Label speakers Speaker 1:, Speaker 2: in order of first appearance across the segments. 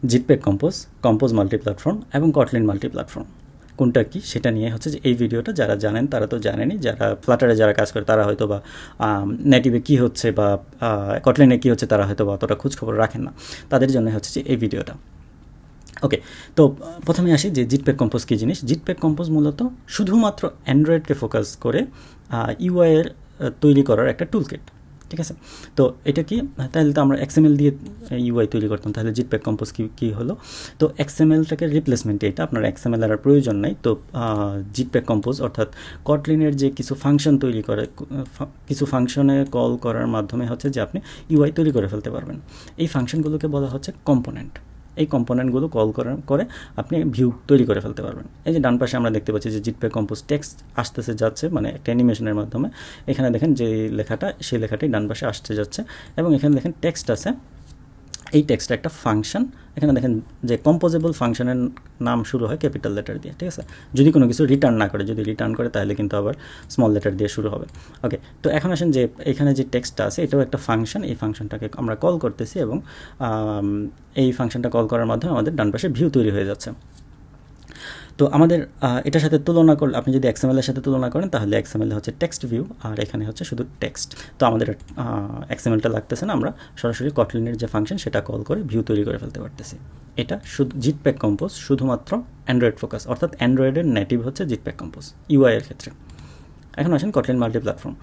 Speaker 1: জিটপ্যাক compose, compose multi platform এবং Kotlin multi platform কোনটা কি সেটা নিয়ে হচ্ছে যে এই ভিডিওটা। যারা জানেন তারা তো জানেনই, যারা ফ্লাটারে যারা কাজ করে তারা হয়তো বা নেটিভে কী হচ্ছে বা কটলিনে কী হচ্ছে তারা হয়তো বা অতটা খোঁজখবর রাখেন না, তাদের জন্য হচ্ছে যে এই ভিডিওটা। ওকে, তো প্রথমে আসি যে জিটপ্যাক কম্পোজ কী জিনিস। জিটপ্যাক কম্পোজ মূলত শুধুমাত্র অ্যান্ড্রয়েডকে ফোকাস করে ইউআইয়ের তৈরি করার একটা টুলকিট, ঠিক আছে। তো এটা কি, তাহলে তো আমরা XML দিয়ে ইউআই তৈরি করতাম, তাহলে জিটপ্যাক কম্পোজ কী হলো। তো XMLটাকে রিপ্লেসমেন্ট, এটা আপনার XML আর প্রয়োজন নাই। তো জিটপ্যাক কম্পোজ অর্থাৎ কটলিনের যে কিছু ফাংশন তৈরি করে, কিছু ফাংশনে কল করার মাধ্যমে হচ্ছে যে আপনি ইউআই তৈরি করে ফেলতে পারবেন। এই ফাংশনগুলোকে বলা হচ্ছে কম্পোনেন্ট। এই কম্পোনেন্টগুলো কল করে আপনি ভিউ তৈরি করে ফেলতে পারবেন। এই যে ডান পাশে আমরা দেখতে পাচ্ছি যে জিটপ্যাক কম্পোজ টেক্সট আসতেছে যাচ্ছে, মানে একটা অ্যানিমেশনের মাধ্যমে। এখানে দেখেন যে লেখাটা, সেই লেখাটাই ডান পাশে আসতে যাচ্ছে এবং এখানে দেখেন টেক্সট আছে। এই টেক্সটটা একটা ফাংশন। এখানে দেখেন যে কম্পোজেবল ফাংশনের নাম শুরু হয় ক্যাপিটাল লেটার দিয়ে, ঠিক আছে। যদি কোনো কিছু রিটার্ন না করে, যদি রিটার্ন করে তাহলে কিন্তু আবার স্মল লেটার দিয়ে শুরু হবে। ওকে, তো এখন আসেন যে এখানে যে টেক্সটটা আছে এটাও একটা ফাংশন। এই ফাংশনটাকে আমরা কল করতেছি এবং এই ফাংশনটা কল করার মাধ্যমে আমাদের ডান পাশে ভিউ তৈরি হয়ে যাচ্ছে। তো আমাদের এটার সাথে তুলনা করলে, আপনি যদি XML-এর সাথে তুলনা করেন তাহলে XML হচ্ছে টেক্সট ভিউ আর এখানে হচ্ছে শুধু টেক্সট। তো আমাদের XML-টা লাগতেছে না, আমরা সরাসরি কটলিনের যে ফাংশন সেটা কল করে ভিউ তৈরি করে ফেলতে পারতেছি। এটা শুধু জিটপ্যাক কম্পোজ শুধুমাত্র অ্যান্ড্রয়েড ফোকাস, অর্থাৎ অ্যান্ড্রয়েডের নেটিভ হচ্ছে জিটপ্যাক কম্পোজ ইউআই-এর ক্ষেত্রে। এখন আসেন Kotlin multi platform,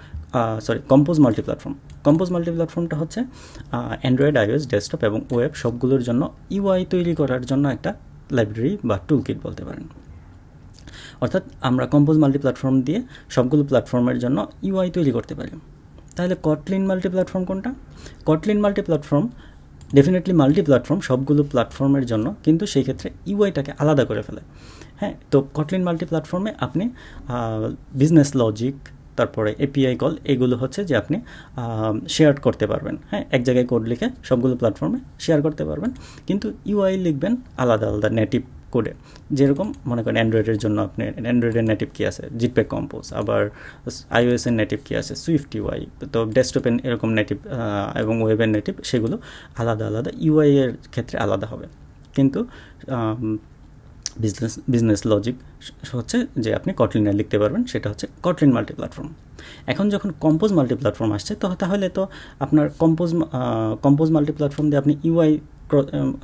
Speaker 1: compose multi platform. Compose multi প্ল্যাটফর্মটা হচ্ছে অ্যান্ড্রয়েড, iOS, ডেস্কটপ এবং ওয়েব সবগুলোর জন্য ইউআই তৈরি করার জন্য একটা লাইব্রেরি বা টুল কিট বলতে পারেন। অর্থাৎ আমরা কম্পোজ মাল্টি প্ল্যাটফর্ম দিয়ে সবগুলো প্ল্যাটফর্মের জন্য ইউআই তৈরি করতে পারি। তাহলে কটলিন মাল্টি প্ল্যাটফর্ম কোনটা? Kotlin multi platform definitely multi platform সবগুলো প্ল্যাটফর্মের জন্য, কিন্তু সেই ক্ষেত্রে ইউআইটাকে আলাদা করে ফেলে। হ্যাঁ, তো কটলিন মাল্টি প্ল্যাটফর্মে আপনি বিজনেস লজিক, তারপরে API কল, এগুলো হচ্ছে যে আপনি শেয়ার করতে পারবেন। হ্যাঁ, এক জায়গায় কোড লিখে সবগুলো প্ল্যাটফর্মে শেয়ার করতে পারবেন, কিন্তু ইউআই লিখবেন আলাদা আলাদা নেটিভ কোডে। যেরকম মনে করেন অ্যান্ড্রয়েডের জন্য আপনি অ্যান্ড্রয়েডের নেটিভ কী আছে জিটপ্যাক কম্পোজ, আবার iOS-এর নেটিভ কী আছে সুইফট ইউআই, তো ডেস্কটপের এরকম নেটিভ এবং ওয়েবের নেটিভ, সেগুলো আলাদা আলাদা ইউআই-এর ক্ষেত্রে আলাদা হবে। কিন্তু বিজনেস লজিক হচ্ছে যে আপনি কটলিনে লিখতে পারবেন, সেটা হচ্ছে কটলিন মাল্টি প্ল্যাটফর্ম। এখন যখন কম্পোজ মাল্টি প্ল্যাটফর্ম আসছে, তো তাহলে তো আপনার কম্পোজ মাল্টি প্ল্যাটফর্ম দিয়ে আপনি ইউআই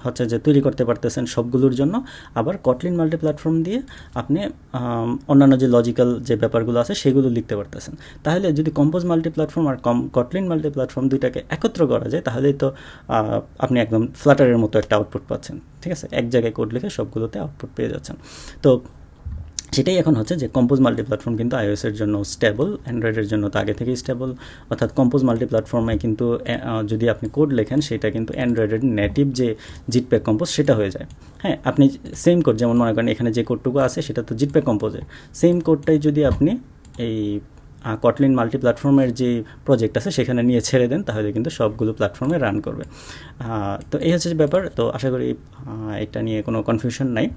Speaker 1: হচ্ছে যে তৈরি করতে পারতেছেন সবগুলোর জন্য। আবার কটলিন মাল্টি প্ল্যাটফর্ম দিয়ে আপনি অন্যান্য যে লজিক্যাল যে ব্যাপারগুলো আছে সেগুলো লিখতে পারতেছেন। তাহলে যদি কম্পোজ মাল্টি প্ল্যাটফর্ম আর কটলিন মাল্টি প্ল্যাটফর্ম দুইটাকে একত্র করা যায়, তাহলেই তো আপনি একদম ফ্লাটারের মতো একটা আউটপুট পাচ্ছেন, ঠিক আছে। এক জায়গায় কোড লিখে সবগুলোতে আউটপুট পেয়ে যাচ্ছেন। তো সেটাই এখন হচ্ছে যে কম্পোজ মাল্টি প্ল্যাটফর্ম কিন্তু iOS-এর জন্য স্টেবল, অ্যান্ড্রয়েডের জন্য তো আগে থেকেই স্টেবল। অর্থাৎ কম্পোজ মাল্টি প্ল্যাটফর্মে কিন্তু যদি আপনি কোড লেখেন সেটা কিন্তু অ্যান্ড্রয়েডের নেটিভ যে জিটপ্যাক কম্পোজ সেটা হয়ে যায়। হ্যাঁ, আপনি সেম কোড, যেমন মনে করেন এখানে যে কোডটুকু আছে সেটা তো জিটপ্যাক কম্পোজের, সেম কোডটাই যদি আপনি এই কটলিন মাল্টি প্ল্যাটফর্মের যে প্রজেক্ট আছে সেখানে নিয়ে ছেড়ে দেন, তাহলে কিন্তু সবগুলো প্ল্যাটফর্মে রান করবে। তো এই হচ্ছে ব্যাপার। তো আশা করি এটা নিয়ে কোনো কনফিউশন নাই।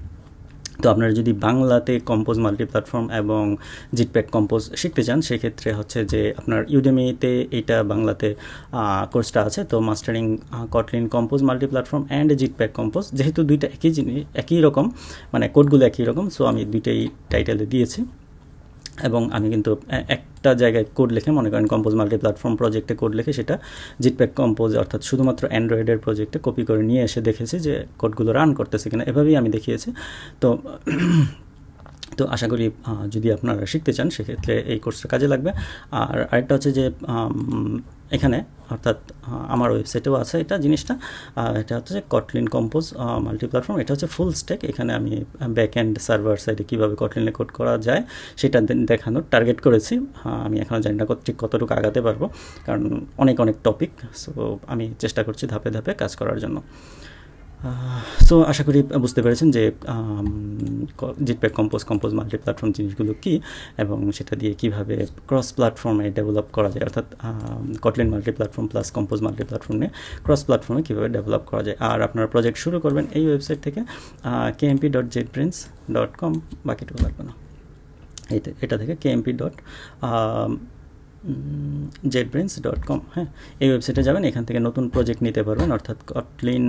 Speaker 1: তো আপনারা যদি বাংলাতে কম্পোজ মাল্টি প্ল্যাটফর্ম এবং জিটপ্যাক কম্পোজ শিখতে চান, সেক্ষেত্রে হচ্ছে যে আপনার ইউডেমিতে এইটা বাংলাতে কোর্সটা আছে। তো mastering Kotlin Compose multi platform and Jetpack Compose, যেহেতু দুইটা একই জিনিস, একই রকম, মানে কোডগুলো একই রকম, সো আমি দুইটাই টাইটেলে দিয়েছি। এবং আমি কিন্তু একটা জায়গায় কোড লিখে, মনে করেন কম্পোজ মাল্টি প্ল্যাটফর্ম প্রজেক্টে কোড লিখে সেটা জিটপ্যাক কম্পোজ অর্থাৎ শুধুমাত্র অ্যান্ড্রয়েডের প্রজেক্টে কপি করে নিয়ে এসে দেখেছি যে কোডগুলো রান করতেছে কিনা, এভাবেই আমি দেখিয়েছি। তো আশা করি যদি আপনারা শিখতে চান সেক্ষেত্রে এই কোর্সটা কাজে লাগবে। আর আরেকটা হচ্ছে যে এখানে, অর্থাৎ আমার ওয়েবসাইটেও আছে এটা জিনিসটা, এটা হচ্ছে যে কটলিন কম্পোজ মাল্টি প্ল্যাটফর্ম। এটা হচ্ছে ফুল স্ট্যাক। এখানে আমি ব্যাক এন্ড সার্ভার সাইডে কীভাবে কটলিনে কোড করা যায় সেটা দেখানোর টার্গেট করেছি। আমি এখনও জানি না ঠিক কতটুকু আগাতে পারবো, কারণ অনেক টপিক, সো আমি চেষ্টা করছি ধাপে ধাপে কাজ করার জন্য। সো আশা করি বুঝতে পেরেছেন যে জিটপ্যাক কম্পোজ মাল্টি প্ল্যাটফর্ম জিনিসগুলো কী এবং সেটা দিয়ে কীভাবে ক্রস প্ল্যাটফর্মে ডেভেলপ করা যায়, অর্থাৎ Kotlin multi platform plus compose multi platform নিয়ে ক্রস প্ল্যাটফর্মে কীভাবে ডেভেলপ করা যায়। আর আপনারা প্রজেক্ট শুরু করবেন এই ওয়েবসাইট থেকে kmp.jetbrains.com, বাকিটুকু লাগবে না, এটা থেকে kmp.jetbrains.com। হ্যাঁ, এই ওয়েবসাইটে যাবেন, এখান থেকে নতুন প্রজেক্ট নিতে পারবেন, অর্থাৎ Kotlin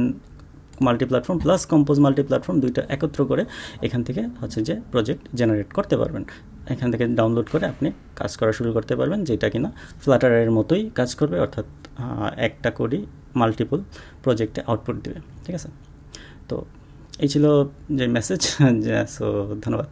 Speaker 1: multi platform plus compose multi platform দুইটা একত্র করে এখান থেকে হচ্ছে যে প্রজেক্ট জেনারেট করতে পারবেন। এখান থেকে ডাউনলোড করে আপনি কাজ করা শুরু করতে পারবেন, যেটা কিনা ফ্লাটারের মতোই কাজ করবে, অর্থাৎ একটা কোডই মাল্টিপল প্রজেক্টে আউটপুট দেবে। ঠিক আছে, তো এই ছিল যে মেসেজ। সো ধন্যবাদ।